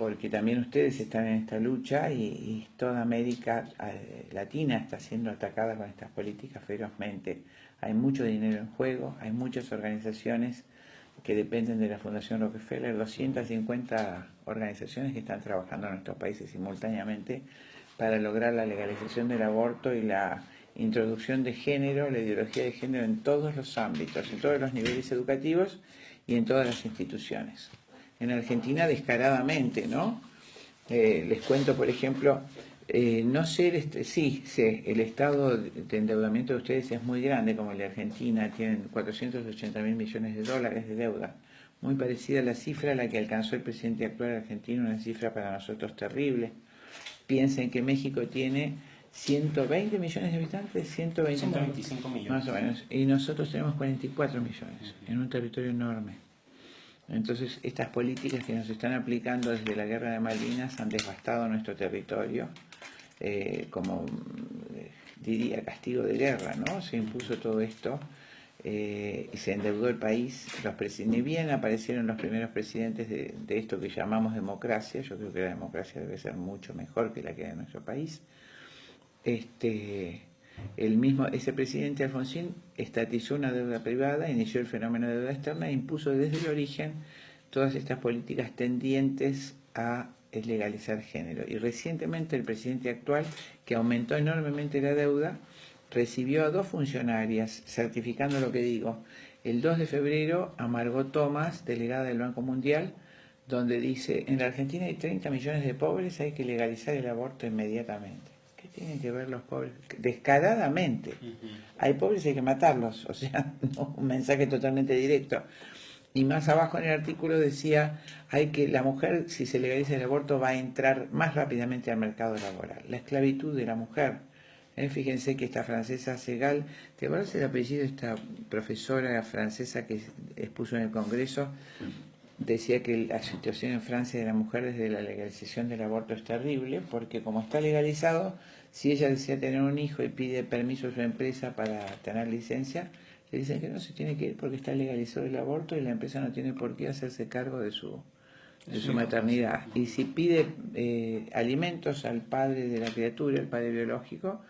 porque también ustedes están en esta lucha y toda América Latina está siendo atacada con estas políticas ferozmente. Hay mucho dinero en juego, hay muchas organizaciones que dependen de la Fundación Rockefeller, 250 organizaciones que están trabajando en nuestros países simultáneamente para lograr la legalización del aborto y la introducción de género, la ideología de género en todos los ámbitos, en todos los niveles educativos y en todas las instituciones. En Argentina descaradamente, ¿no? Les cuento, por ejemplo, no sé, sí, el estado de endeudamiento de ustedes es muy grande, como el de Argentina, tienen 480.000 millones de dólares de deuda, muy parecida a la cifra a la que alcanzó el presidente actual argentino, una cifra para nosotros terrible. Piensen que México tiene 120 millones de habitantes, 125 millones. Más o menos, y nosotros tenemos 44 millones, en un territorio enorme. Entonces, estas políticas que nos están aplicando desde la guerra de Malvinas han devastado nuestro territorio, como diría castigo de guerra, ¿no? Se impuso todo esto y se endeudó el país. Ni bien aparecieron los primeros presidentes de esto que llamamos democracia, yo creo que la democracia debe ser mucho mejor que la que hay en nuestro país. Ese presidente Alfonsín estatizó una deuda privada, inició el fenómeno de deuda externa e impuso desde el origen todas estas políticas tendientes a legalizar género. Y recientemente el presidente actual, que aumentó enormemente la deuda, recibió a 2 funcionarias certificando lo que digo. El 2 de febrero a Margot Thomas, delegada del Banco Mundial, donde dice: en la Argentina hay 30 millones de pobres, hay que legalizar el aborto inmediatamente. ¿Qué tienen que ver los pobres? Descaradamente. Hay pobres y hay que matarlos, o sea, no, un mensaje totalmente directo. Y más abajo en el artículo decía, la mujer, si se legaliza el aborto, va a entrar más rápidamente al mercado laboral. La esclavitud de la mujer. Fíjense que esta francesa Segal, ¿te acuerdas el apellido de esta profesora francesa que expuso en el Congreso? Decía que la situación en Francia de la mujer desde la legalización del aborto es terrible, porque como está legalizado, si ella desea tener un hijo y pide permiso a su empresa para tener licencia, le dicen que no se tiene que ir porque está legalizado el aborto y la empresa no tiene por qué hacerse cargo de su maternidad. Y si pide alimentos al padre de la criatura, el padre biológico,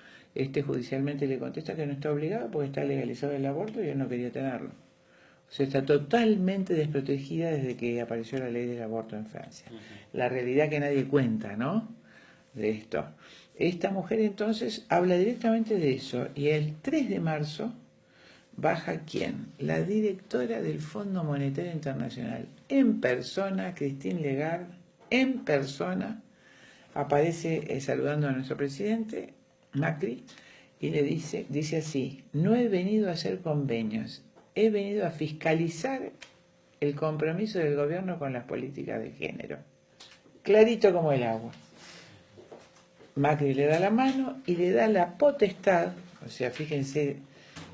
judicialmente le contesta que no está obligado porque está legalizado el aborto y él no quería tenerlo. O sea, está totalmente desprotegida desde que apareció la ley del aborto en Francia. La realidad que nadie cuenta, ¿no? De esto. Esta mujer entonces habla directamente de eso y el 3 de marzo baja ¿quién? La directora del Fondo Monetario Internacional, en persona, Christine Lagarde, en persona, aparece saludando a nuestro presidente, Macri, y le dice así: no he venido a hacer convenios, he venido a fiscalizar el compromiso del gobierno con las políticas de género. Clarito como el agua. Macri le da la mano y le da la potestad, o sea, fíjense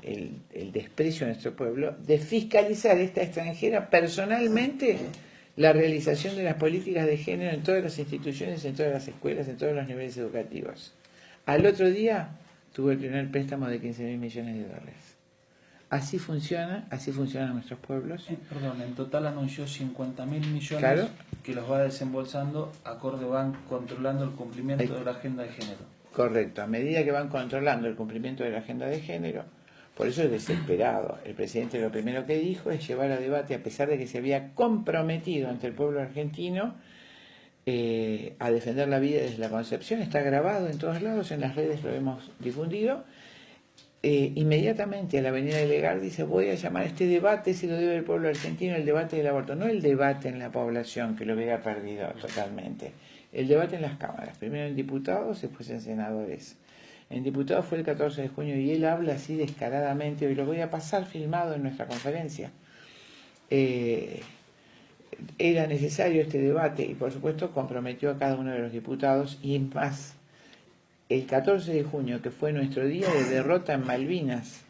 el desprecio de nuestro pueblo, de fiscalizar esta extranjera personalmente la realización de las políticas de género en todas las instituciones, en todas las escuelas, en todos los niveles educativos. Al otro día tuvo el primer préstamo de 15.000 millones de dólares. Así funcionan nuestros pueblos. Perdón, en total anunció 50.000 millones, claro, que los va desembolsando, acorde van controlando el cumplimiento de la agenda de género. Correcto, a medida que van controlando el cumplimiento de la agenda de género, por eso es desesperado. El presidente lo primero que dijo es llevar a debate, a pesar de que se había comprometido ante el pueblo argentino a defender la vida desde la concepción. Está grabado en todos lados, en las redes lo hemos difundido. Inmediatamente a la avenida de Lagarde dice: voy a llamar a este debate, si lo debe el pueblo argentino, el debate del aborto, no el debate en la población, que lo hubiera perdido totalmente, el debate en las cámaras, primero en diputados, después en senadores. En diputados fue el 14 de junio y él habla así descaradamente, hoy lo voy a pasar filmado en nuestra conferencia. Era necesario este debate y por supuesto comprometió a cada uno de los diputados, y más, el 14 de junio, que fue nuestro día de derrota en Malvinas,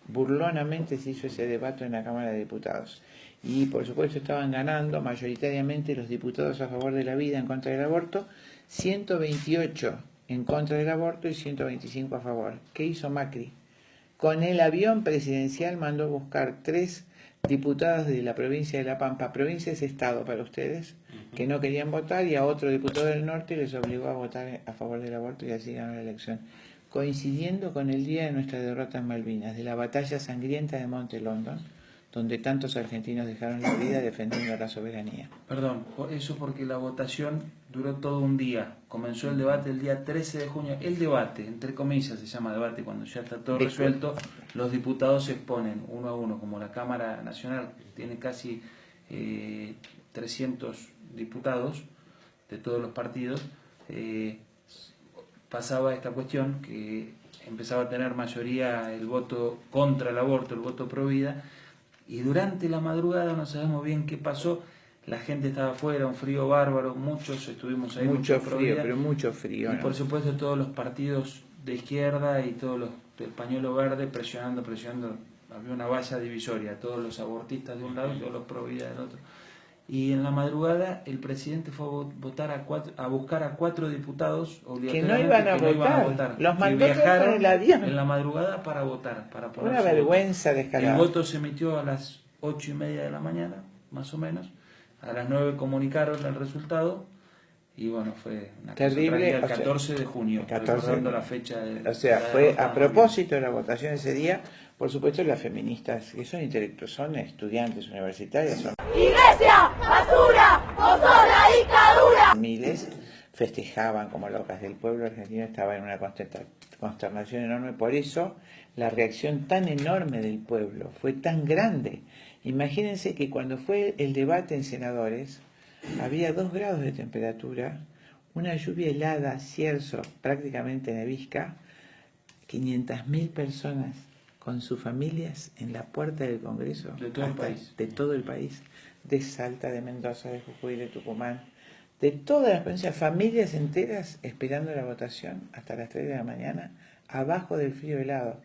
burlonamente se hizo ese debate en la Cámara de Diputados. Y por supuesto estaban ganando mayoritariamente los diputados a favor de la vida, en contra del aborto, 128 en contra del aborto y 125 a favor. ¿Qué hizo Macri? Con el avión presidencial mandó buscar 3 diputados de la provincia de La Pampa, provincia es estado para ustedes, que no querían votar, y a otro diputado del norte les obligó a votar a favor del aborto y así ganó la elección, coincidiendo con el día de nuestra derrota en Malvinas, de la batalla sangrienta de Monte London, donde tantos argentinos dejaron la vida defendiendo la soberanía. Perdón, eso porque la votación duró todo un día. Comenzó el debate el día 13 de junio. El debate, entre comillas, se llama debate cuando ya está todo resuelto. Los diputados se exponen uno a uno, como la Cámara Nacional tiene casi 300 diputados de todos los partidos. Pasaba esta cuestión que empezaba a tener mayoría el voto contra el aborto, el voto pro vida. Y durante la madrugada no sabemos bien qué pasó, la gente estaba afuera, un frío bárbaro, muchos estuvimos ahí. Mucho frío, pero mucho frío. Y por supuesto todos los partidos de izquierda y todos los del pañuelo verde presionando, había una valla divisoria, todos los abortistas de un lado y todos los pro vida del otro. Y en la madrugada el presidente fue a buscar a 4 diputados obligatoriamente que no iban a votar. Los mandó viajaron en el avión en la madrugada para votar, para ponerse. Una vergüenza descarada. El voto se emitió a las 8:30 de la mañana, más o menos. A las 9 comunicaron el resultado. Y bueno, fue una terrible. El 14 de junio, recordando la fecha de. O sea, fue a propósito de la votación ese día. Por supuesto, las feministas, que son intelectuales, son estudiantes universitarias, son ¡Iglesia! ¡Basura! ¡O sos la dictadura! Miles festejaban como locas. El pueblo argentino estaba en una consternación enorme. Por eso la reacción tan enorme del pueblo fue tan grande. Imagínense que cuando fue el debate en senadores, había 2 grados de temperatura, una lluvia helada, cierzo, prácticamente nevisca, 500.000 personas con sus familias en la puerta del Congreso. De todo el país. De todo el país. De Salta, de Mendoza, de Jujuy, de Tucumán. De todas las provincias, familias enteras esperando la votación hasta las 3 de la mañana, abajo del frío helado.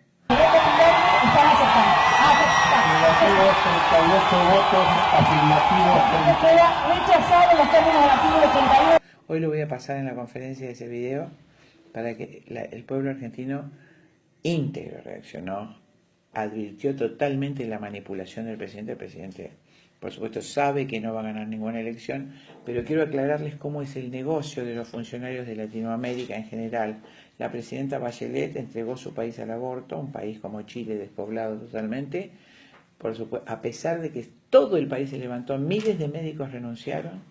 Hoy lo voy a pasar en la conferencia de ese video para que el pueblo argentino íntegro reaccionó, advirtió totalmente la manipulación del presidente. El presidente, por supuesto, sabe que no va a ganar ninguna elección, pero quiero aclararles cómo es el negocio de los funcionarios de Latinoamérica en general. La presidenta Bachelet entregó su país al aborto, un país como Chile despoblado totalmente, por supuesto, a pesar de que todo el país se levantó, miles de médicos renunciaron,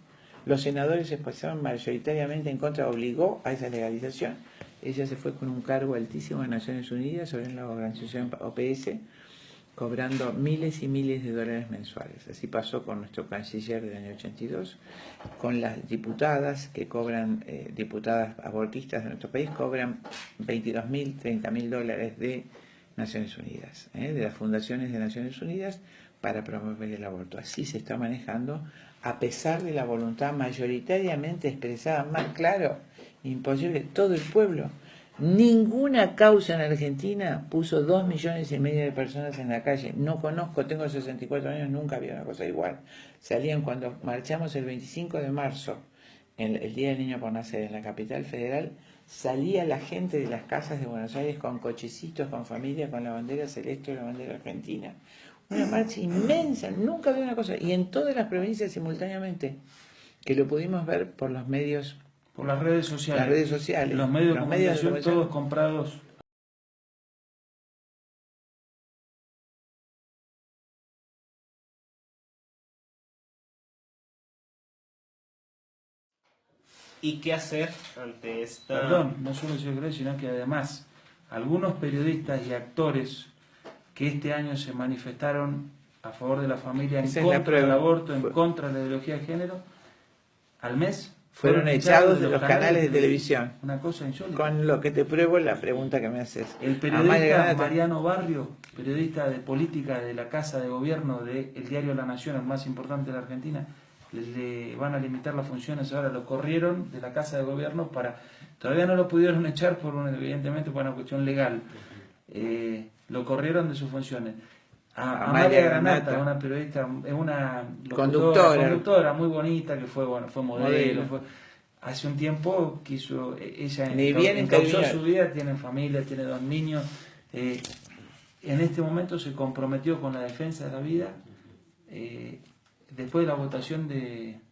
los senadores se expresaron mayoritariamente en contra, obligó a esa legalización. Ella se fue con un cargo altísimo en Naciones Unidas sobre la organización OPS, cobrando miles y miles de dólares mensuales. Así pasó con nuestro canciller del año 82, con las diputadas que cobran, diputadas abortistas de nuestro país, cobran 22.000, 30.000 dólares de Naciones Unidas, de las fundaciones de Naciones Unidas para promover el aborto. Así se está manejando, a pesar de la voluntad mayoritariamente expresada, más claro, imposible, todo el pueblo. Ninguna causa en Argentina puso 2,5 millones de personas en la calle. No conozco, tengo 64 años, nunca había una cosa igual. Salían cuando marchamos el 25 de marzo, el Día del Niño por Nacer en la capital federal, salía la gente de las casas de Buenos Aires con cochecitos, con familia, con la bandera celeste y la bandera argentina. Una marcha inmensa, nunca había una cosa. Y en todas las provincias simultáneamente, que lo pudimos ver por los medios. Por las redes sociales. Las redes sociales. Los medios de comunicación, todos comprados. ¿Y qué hacer ante esta...? Perdón, no solo yo creo, sino que además algunos periodistas y actores que este año se manifestaron a favor de la familia, en contra del aborto, en contra de la ideología de género, al mes fueron echados de los canales de televisión. Una cosa insólita. Con lo que te pruebo la pregunta que me haces. El periodista Mariano Barrio, periodista de política de la Casa de Gobierno del diario La Nación, el más importante de la Argentina, le van a limitar las funciones ahora, lo corrieron de la Casa de Gobierno todavía no lo pudieron echar evidentemente por una cuestión legal, lo corrieron de sus funciones. Amalia Granata, una periodista, una conductora muy bonita que fue modelo. Hace un tiempo quiso, ella encauzó su vida, tiene familia, tiene 2 niños, en este momento se comprometió con la defensa de la vida después de la votación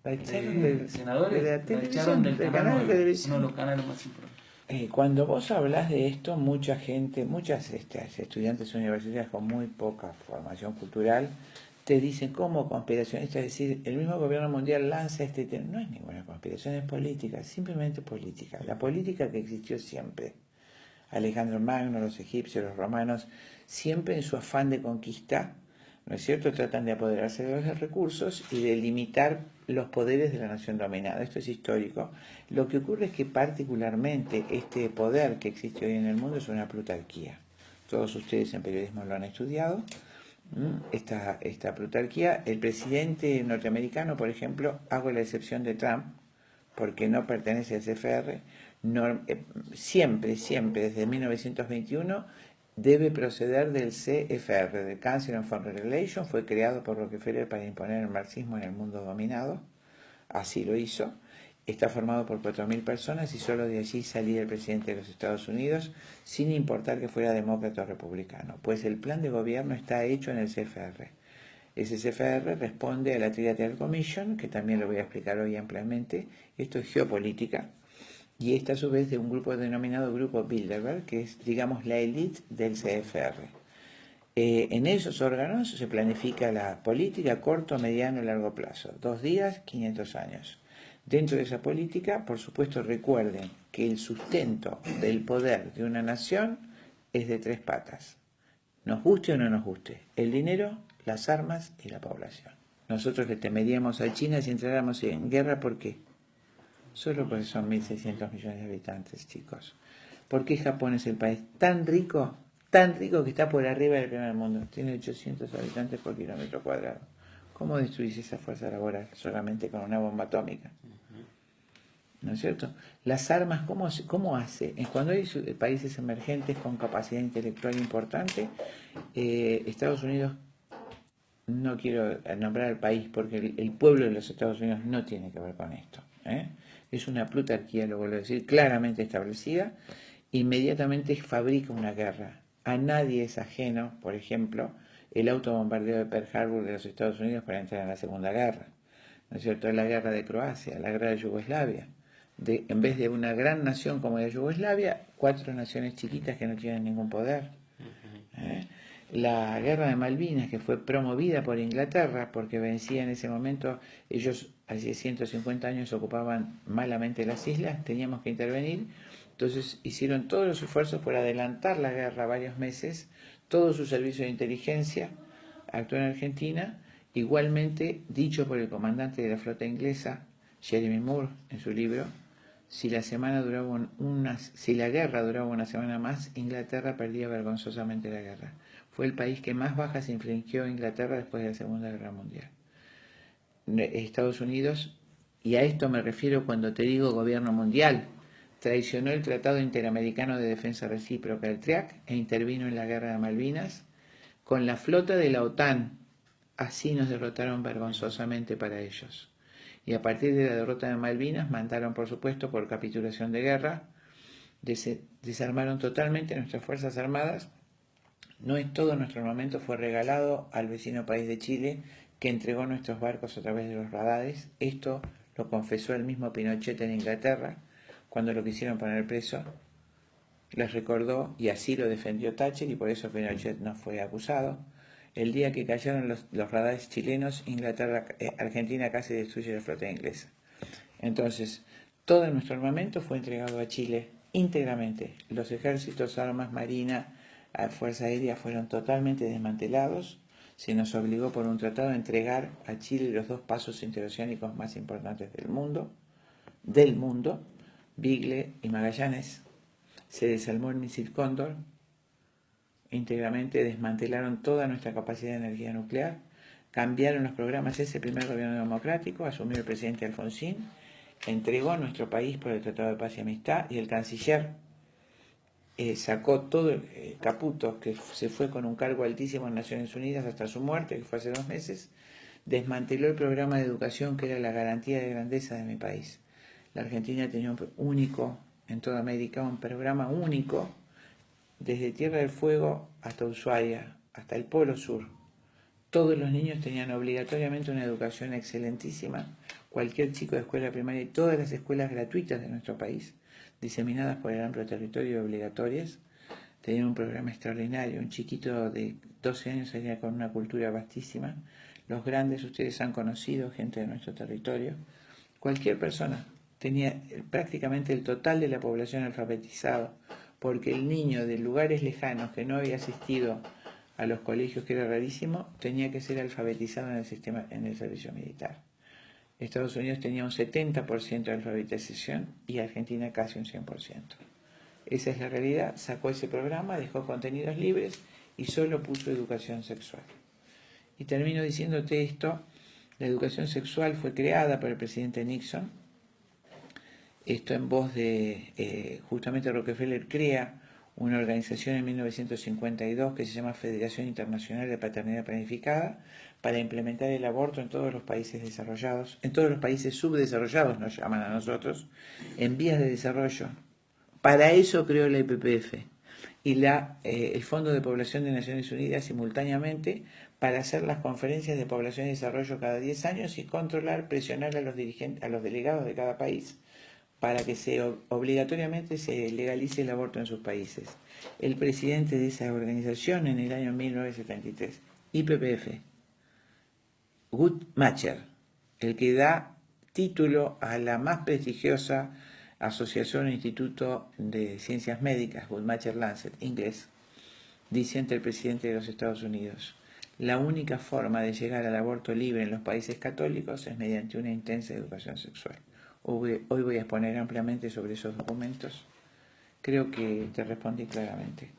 La echaron de del- senadores, de la la televisión, echaron del del canal canal de 9, televisión. uno de los canales más importantes. Cuando vos hablas de esto, mucha gente, muchas estudiantes universitarios con muy poca formación cultural, te dicen como conspiracionista, es decir, el mismo gobierno mundial lanza este tema. No es ninguna conspiración, es política, simplemente política. La política que existió siempre. Alejandro Magno, los egipcios, los romanos, siempre en su afán de conquista, ¿no es cierto?, tratan de apoderarse de los recursos y de limitar los poderes de la nación dominada. Esto es histórico. Lo que ocurre es que particularmente este poder que existe hoy en el mundo es una plutarquía. Todos ustedes en periodismo lo han estudiado. Esta plutarquía, el presidente norteamericano, por ejemplo, hago la excepción de Trump, porque no pertenece al CFR, siempre, desde 1921, debe proceder del CFR, del Council on Foreign Relations, fue creado por Rockefeller para imponer el marxismo en el mundo dominado, así lo hizo. Está formado por 4.000 personas y solo de allí salía el presidente de los Estados Unidos, sin importar que fuera demócrata o republicano, pues el plan de gobierno está hecho en el CFR. Ese CFR responde a la Trilateral Commission, que también lo voy a explicar hoy ampliamente. Esto es geopolítica, y esta a su vez de un grupo denominado Grupo Bilderberg, que es, digamos, la élite del CFR. En esos órganos se planifica la política a corto, mediano y largo plazo. 2 días, 500 años. Dentro de esa política, por supuesto, recuerden que el sustento del poder de una nación es de 3 patas. Nos guste o no nos guste. El dinero, las armas y la población. Nosotros le temeríamos a China si entráramos en guerra. ¿Por qué? Solo porque son 1.600 millones de habitantes, chicos. ¿Por qué Japón es el país tan rico que está por arriba del primer mundo? Tiene 800 habitantes por kilómetro cuadrado. ¿Cómo destruís esa fuerza laboral solamente con una bomba atómica? ¿No es cierto? Las armas, ¿cómo hace? Cuando hay países emergentes con capacidad intelectual importante, Estados Unidos, no quiero nombrar al país porque el pueblo de los Estados Unidos no tiene que ver con esto. Es una plutarquía, lo vuelvo a decir, claramente establecida, inmediatamente fabrica una guerra. A nadie es ajeno, por ejemplo, el autobombardeo de Pearl Harbor de los Estados Unidos para entrar en la Segunda Guerra. ¿No es cierto? La guerra de Croacia, la guerra de Yugoslavia. En vez de una gran nación como la Yugoslavia, 4 naciones chiquitas que no tienen ningún poder. La guerra de Malvinas, que fue promovida por Inglaterra, porque vencía en ese momento, ellos hace 150 años ocupaban malamente las islas, teníamos que intervenir, entonces hicieron todos los esfuerzos por adelantar la guerra varios meses, todo su servicio de inteligencia actuó en Argentina, igualmente dicho por el comandante de la flota inglesa, Jeremy Moore, en su libro, si la guerra duraba una semana más, Inglaterra perdía vergonzosamente la guerra. Fue el país que más bajas infligió a Inglaterra después de la Segunda Guerra Mundial. Estados Unidos, y a esto me refiero cuando te digo gobierno mundial, traicionó el Tratado Interamericano de Defensa Recíproca, el TREAC, e intervino en la Guerra de Malvinas con la flota de la OTAN. Así nos derrotaron vergonzosamente para ellos. Y a partir de la derrota de Malvinas, mandaron, por supuesto, por capitulación de guerra, desarmaron totalmente nuestras Fuerzas Armadas. No es todo nuestro armamento, fue regalado al vecino país de Chile, que entregó nuestros barcos a través de los radares. Esto lo confesó el mismo Pinochet en Inglaterra, cuando lo quisieron poner preso. Les recordó, y así lo defendió Thatcher, y por eso Pinochet no fue acusado. El día que cayeron los radares chilenos, Argentina casi destruye la flota inglesa. Entonces, todo nuestro armamento fue entregado a Chile íntegramente. Los ejércitos, armas, marina, Fuerza Aérea fueron totalmente desmantelados. Se nos obligó por un tratado a entregar a Chile los 2 pasos interoceánicos más importantes del mundo, Beagle y Magallanes. Se desarmó el misil Cóndor, íntegramente desmantelaron toda nuestra capacidad de energía nuclear, cambiaron los programas. Ese primer gobierno democrático asumió el presidente Alfonsín, entregó a nuestro país por el Tratado de Paz y Amistad, y el canciller sacó todo Caputo, que se fue con un cargo altísimo en Naciones Unidas hasta su muerte, que fue hace 2 meses, desmanteló el programa de educación que era la garantía de grandeza de mi país. La Argentina tenía un único en toda América, un programa único, desde Tierra del Fuego hasta Ushuaia, hasta el Polo Sur. todos los niños tenían obligatoriamente una educación excelentísima, cualquier chico de escuela primaria y todas las escuelas gratuitas de nuestro país, diseminadas por el amplio territorio y obligatorias, tenían un programa extraordinario. Un chiquito de 12 años salía con una cultura vastísima. Los grandes ustedes han conocido, gente de nuestro territorio. Cualquier persona tenía prácticamente el total de la población alfabetizado, porque el niño de lugares lejanos que no había asistido a los colegios, que era rarísimo, tenía que ser alfabetizado en el sistema, en el servicio militar. Estados Unidos tenía un 70% de alfabetización y Argentina casi un 100%. Esa es la realidad. Sacó ese programa, dejó contenidos libres y solo puso educación sexual. Y termino diciéndote esto: la educación sexual fue creada por el presidente Nixon. Esto en voz de, justamente Rockefeller crea una organización en 1952 que se llama Federación Internacional de Paternidad Planificada, para implementar el aborto en todos los países desarrollados, en todos los países subdesarrollados, nos llaman a nosotros, en vías de desarrollo. Para eso creó la IPPF y el Fondo de Población de Naciones Unidas simultáneamente, para hacer las conferencias de población y desarrollo cada 10 años y controlar, presionar a los dirigentes, a los delegados de cada país, para que obligatoriamente se legalice el aborto en sus países. El presidente de esa organización en el año 1973, IPPF, Guttmacher, el que da título a la más prestigiosa asociación o instituto de ciencias médicas, Guttmacher Lancet, inglés, dice ante el presidente de los Estados Unidos: la única forma de llegar al aborto libre en los países católicos es mediante una intensa educación sexual. Hoy voy a exponer ampliamente sobre esos documentos. Creo que te respondí claramente.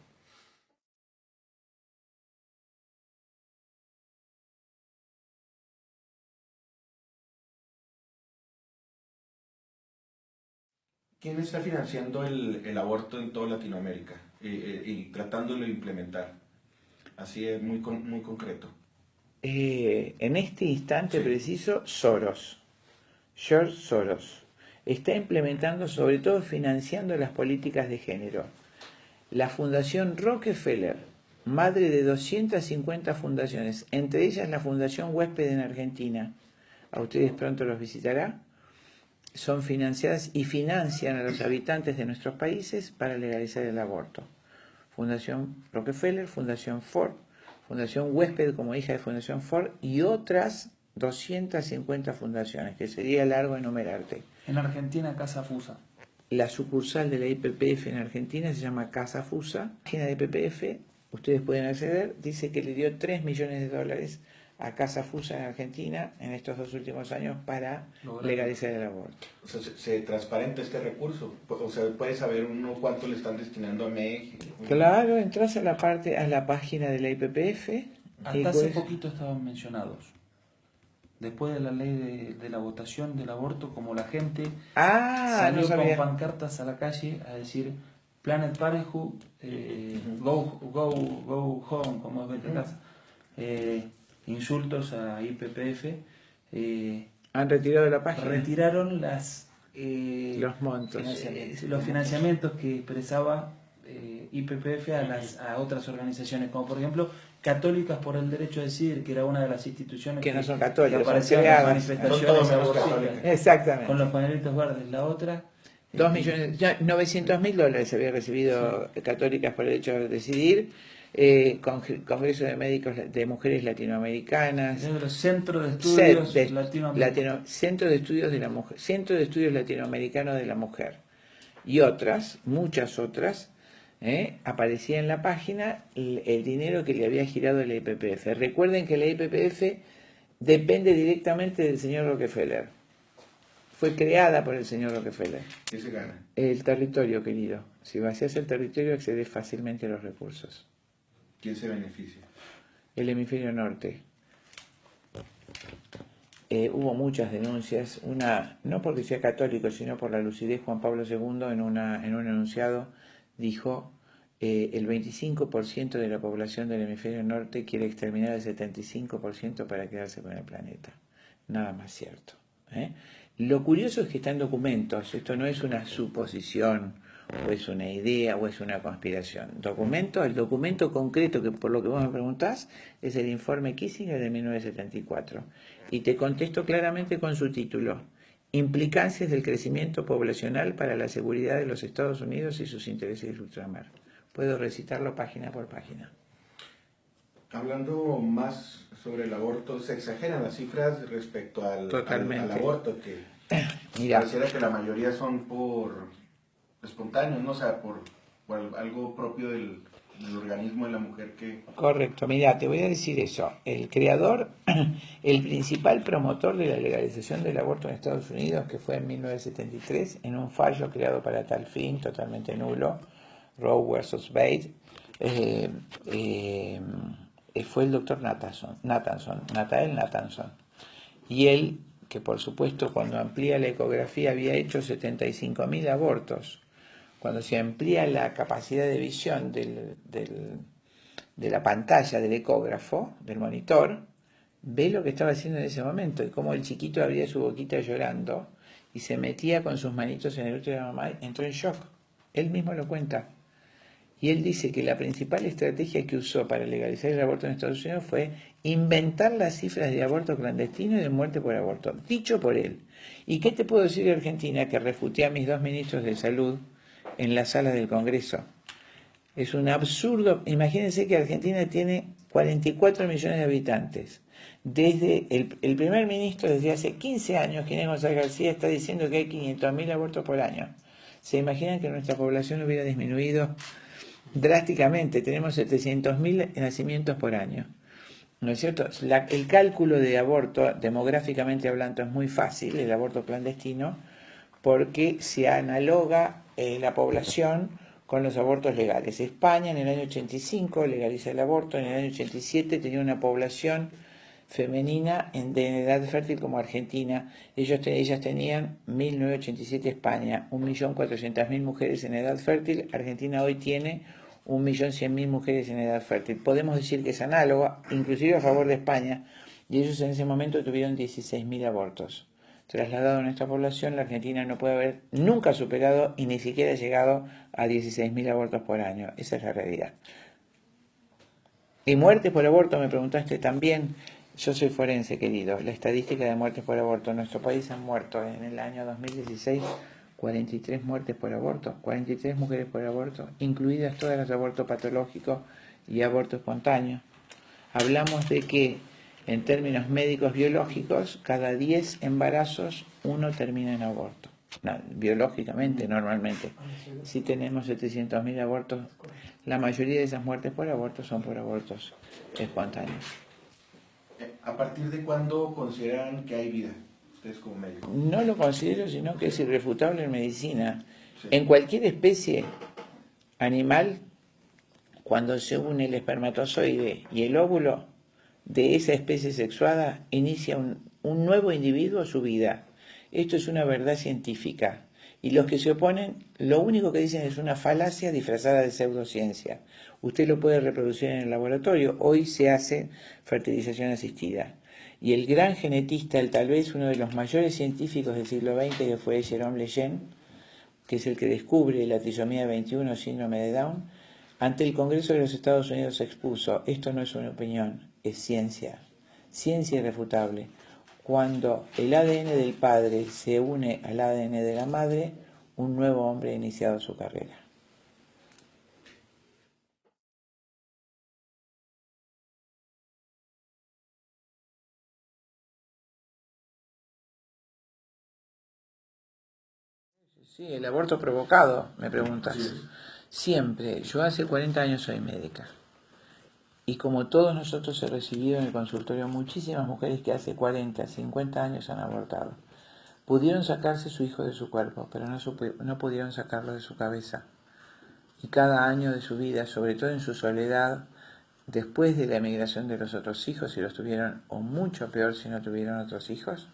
¿Quién está financiando el aborto en toda Latinoamérica y tratándolo de implementar? Así es, muy concreto. En este instante Sí. preciso, Soros. George Soros está implementando, sobre todo financiando, las políticas de género. La Fundación Rockefeller, madre de 250 fundaciones, entre ellas la Fundación Huésped en Argentina, a ustedes pronto los visitará, son financiadas y financian a los habitantes de nuestros países para legalizar el aborto. Fundación Rockefeller, Fundación Ford, Fundación Huésped como hija de Fundación Ford y otras 250 fundaciones, que sería largo enumerarte. En Argentina, Casa Fusa. La sucursal de la IPPF en Argentina se llama Casa Fusa. La página de IPPF, ustedes pueden acceder, dice que le dio $3 millones a Casa Fusa en Argentina en estos 2 últimos años para legalizar el aborto. O sea, se transparenta este recurso. O sea, puede saber uno cuánto le están destinando a México. Claro, entras a la página de la IPPF. Hasta hace poquito estaban mencionados. Después de la ley de la votación del aborto, como la gente salió con pancartas a la calle a decir Planet Parenthood, go home, como es vete a casa, insultos a IPPF, han retirado de la página. Retiraron los montos, los financiamientos que expresaba IPPF a otras organizaciones, como por ejemplo Católicas por el Derecho a Decidir, que era una de las instituciones que no son católicas, que aparecían en las manifestaciones abortivas. Exactamente. con los pañuelitos verdes. La otra, 900.000 había recibido Católicas por el Derecho a Decidir, Congreso de Médicos de Mujeres Latinoamericanas, Centro de Estudios Centro de Estudios de la Mujer, Centro de Estudios Latinoamericanos de la Mujer y otras, muchas otras. Aparecía en la página el dinero que le había girado la IPPF. Recuerden que la IPPF depende directamente del señor Rockefeller. Fue creada por el señor Rockefeller. ¿Qué se gana? El territorio, querido. Si vacías el territorio, accedes fácilmente a los recursos. ¿Quién se beneficia? El hemisferio norte. Hubo muchas denuncias, una no porque sea católico, sino por la lucidez. Juan Pablo II en un enunciado dijo: el 25% de la población del hemisferio norte quiere exterminar el 75% para quedarse con el planeta. Nada más cierto. Lo curioso es que está en documentos, esto no es una suposición o es una idea, o es una conspiración. El documento concreto, que por lo que vos me preguntás, es el informe Kissinger de 1974. Y te contesto claramente con su título: Implicancias del crecimiento poblacional para la seguridad de los Estados Unidos y sus intereses de ultramar. Puedo recitarlo página por página. Hablando más sobre el aborto, se exageran las cifras respecto al aborto, que Mira, pareciera que la mayoría son por espontáneos, ¿no? O sea, por algo propio del organismo de la mujer que... correcto, mira, te voy a decir eso. El creador, el principal promotor de la legalización del aborto en Estados Unidos, que fue en 1973, en un fallo creado para tal fin, totalmente nulo, Roe versus Wade, fue el doctor Nathaniel Nathanson. Y él, que por supuesto cuando amplía la ecografía había hecho 75.000 abortos, cuando se amplía la capacidad de visión de la pantalla del ecógrafo, del monitor, ve lo que estaba haciendo en ese momento y cómo el chiquito abría su boquita llorando y se metía con sus manitos en el útero de la mamá, entró en shock. Él mismo lo cuenta. Y él dice que la principal estrategia que usó para legalizar el aborto en Estados Unidos fue inventar las cifras de aborto clandestino y de muerte por aborto, dicho por él. ¿Y qué te puedo decir de Argentina, que refuté a mis 2 ministros de salud en la sala del Congreso? Es un absurdo. Imagínense que Argentina tiene 44 millones de habitantes. Desde el primer ministro, desde hace 15 años, Ginés González García, está diciendo que hay 500.000 abortos por año. ¿Se imaginan que nuestra población hubiera disminuido drásticamente? Tenemos 700.000 nacimientos por año, ¿no es cierto? El cálculo de aborto, demográficamente hablando, es muy fácil, el aborto clandestino, porque se analoga la población con los abortos legales. España en el año 85 legaliza el aborto, en el año 87 tenía una población femenina de edad fértil como Argentina. Ellas tenían 1987 España, 1.400.000 mujeres en edad fértil. Argentina hoy tiene 1.100.000 mujeres en edad fértil. Podemos decir que es análoga, inclusive a favor de España, y ellos en ese momento tuvieron 16.000 abortos. Trasladado a nuestra población, la Argentina no puede haber nunca superado y ni siquiera llegado a 16.000 abortos por año. Esa es la realidad. Y muertes por aborto, me preguntaste también. Yo soy forense, querido. La estadística de muertes por aborto en nuestro país han muerto en el año 2016 43 muertes por aborto, 43 mujeres por aborto, incluidas todas las abortos patológicos y aborto espontáneo. Hablamos de que en términos médicos biológicos, cada 10 embarazos, 1 termina en aborto. No, biológicamente, normalmente. Si tenemos 700.000 abortos, la mayoría de esas muertes por aborto son por abortos espontáneos. ¿A partir de cuándo consideran que hay vida, ustedes como médicos? No lo considero, sino que es irrefutable en medicina. Sí. En cualquier especie animal, cuando se une el espermatozoide y el óvulo de esa especie sexuada, inicia un nuevo individuo su vida. Esto es una verdad científica. Y los que se oponen, lo único que dicen es una falacia disfrazada de pseudociencia. Usted lo puede reproducir en el laboratorio. Hoy se hace fertilización asistida. Y el gran genetista, tal vez uno de los mayores científicos del siglo XX, que fue Jerome Lejeune, que es el que descubre la trisomía 21, síndrome de Down, ante el Congreso de los Estados Unidos expuso: esto no es una opinión, es ciencia. Ciencia irrefutable. Cuando el ADN del padre se une al ADN de la madre, un nuevo hombre ha iniciado su carrera. Sí, el aborto provocado, me preguntas. Sí. Siempre. Yo hace 40 años soy médica. Y como todos nosotros he recibido en el consultorio muchísimas mujeres que hace 40, 50 años han abortado. Pudieron sacarse su hijo de su cuerpo, pero no pudieron sacarlo de su cabeza. Y cada año de su vida, sobre todo en su soledad, después de la emigración de los otros hijos, si los tuvieron, o mucho peor si no tuvieron otros hijos,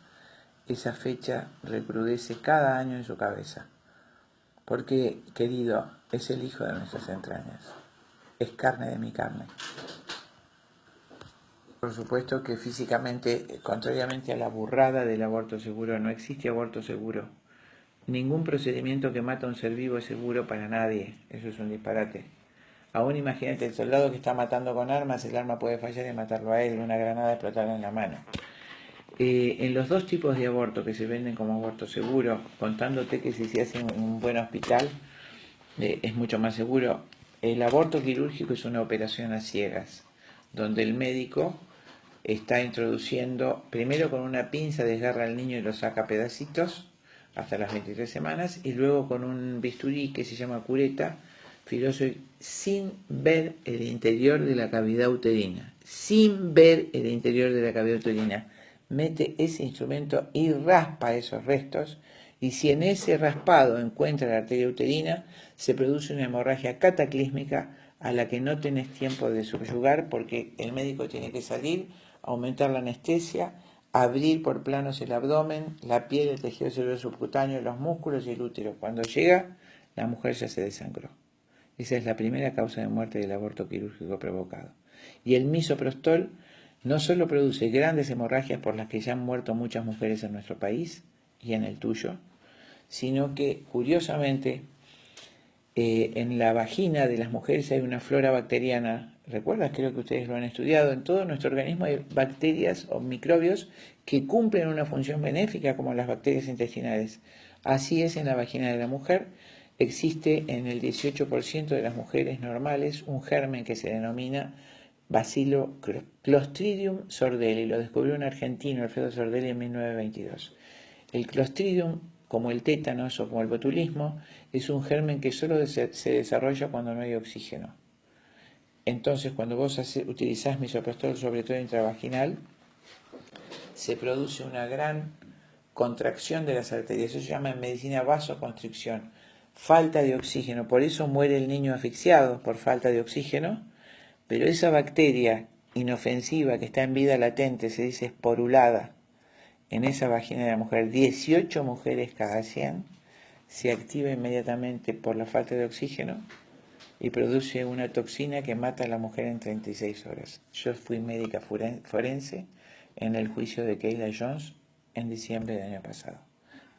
esa fecha recrudece cada año en su cabeza. Porque, querido, es el hijo de nuestras entrañas. Es carne de mi carne. Por supuesto que físicamente, contrariamente a la burrada del aborto seguro, no existe aborto seguro. ningún procedimiento que mata a un ser vivo es seguro para nadie. Eso es un disparate. Aún imagínate el soldado que está matando con armas, el arma puede fallar y matarlo a él, una granada explotarle en la mano. En los dos tipos de aborto que se venden como aborto seguro, contándote que si se hace en un buen hospital es mucho más seguro. El aborto quirúrgico es una operación a ciegas, donde el médico está introduciendo, primero con una pinza desgarra al niño y lo saca a pedacitos hasta las 23 semanas, y luego con un bisturí que se llama cureta, filoso, sin ver el interior de la cavidad uterina, sin ver el interior de la cavidad uterina, mete ese instrumento y raspa esos restos, y si en ese raspado encuentra la arteria uterina, se produce una hemorragia cataclísmica a la que no tenés tiempo de subyugar, porque el médico tiene que salir, aumentar la anestesia, abrir por planos el abdomen, la piel, el tejido celular subcutáneo, los músculos y el útero. Cuando llega, la mujer ya se desangró. Esa es la primera causa de muerte del aborto quirúrgico provocado. Y el misoprostol no solo produce grandes hemorragias por las que ya han muerto muchas mujeres en nuestro país y en el tuyo, sino que, curiosamente, en la vagina de las mujeres hay una flora bacteriana. ¿Recuerdas? Creo que ustedes lo han estudiado. En todo nuestro organismo hay bacterias o microbios que cumplen una función benéfica, como las bacterias intestinales. Así es en la vagina de la mujer. Existe en el 18% de las mujeres normales un germen que se denomina Bacillus Clostridium sordelli. Lo descubrió un argentino, Alfredo Sordelli, en 1922. El Clostridium, como el tétanos o como el botulismo, es un germen que solo se desarrolla cuando no hay oxígeno. Entonces, cuando vos utilizás misoprostol, sobre todo intravaginal, se produce una gran contracción de las arterias. Eso se llama en medicina vasoconstricción. Falta de oxígeno. Por eso muere el niño asfixiado, por falta de oxígeno. Pero esa bacteria inofensiva que está en vida latente, se dice esporulada, en esa vagina de la mujer, 18 mujeres cada 100, se activa inmediatamente por la falta de oxígeno y produce una toxina que mata a la mujer en 36 horas. Yo fui médica forense en el juicio de Kayla Jones en diciembre del año pasado,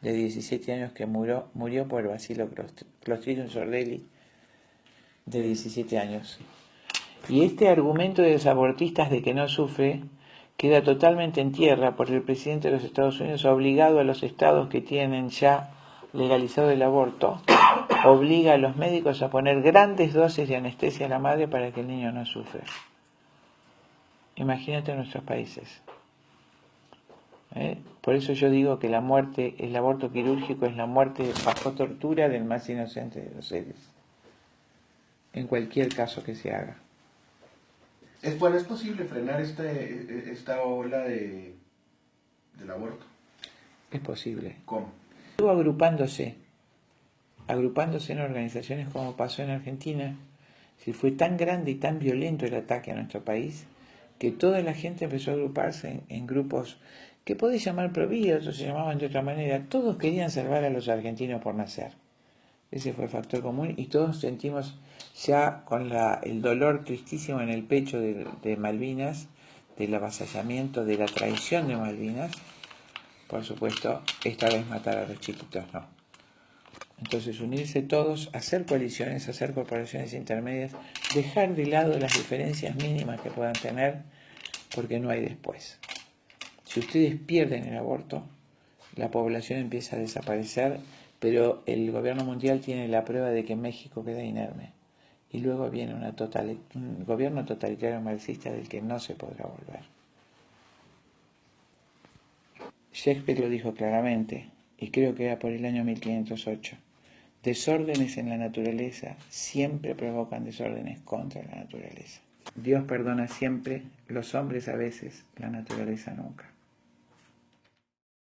de 17 años, que murió por Bacillus Clostridium sordelli, de 17 años. Y este argumento de los abortistas de que no sufre queda totalmente en tierra, porque el presidente de los Estados Unidos ha obligado a los estados que tienen ya legalizado el aborto, obliga a los médicos a poner grandes dosis de anestesia a la madre para que el niño no sufra. Imagínate en nuestros países. Por eso yo digo que la muerte, el aborto quirúrgico es la muerte bajo tortura del más inocente de los seres, en cualquier caso que se haga. ¿Es posible frenar esta ola del aborto? Es posible. ¿Cómo? Luego agrupándose en organizaciones como pasó en Argentina. Si fue tan grande y tan violento el ataque a nuestro país, que toda la gente empezó a agruparse en grupos que podés llamar pro-vida, otros se llamaban de otra manera. Todos querían salvar a los argentinos por nacer. Ese fue el factor común, y todos sentimos ya con el dolor tristísimo en el pecho de Malvinas, del avasallamiento, de la traición de Malvinas. Por supuesto, esta vez matar a los chiquitos no. Entonces, unirse todos, hacer coaliciones, hacer corporaciones intermedias, dejar de lado las diferencias mínimas que puedan tener, porque no hay después. Si ustedes pierden el aborto, la población empieza a desaparecer, pero el gobierno mundial tiene la prueba de que México queda inerme. Y luego viene un gobierno totalitario marxista del que no se podrá volver. Shakespeare lo dijo claramente, y creo que era por el año 1508. Desórdenes en la naturaleza siempre provocan desórdenes contra la naturaleza. Dios perdona siempre, los hombres a veces, la naturaleza nunca.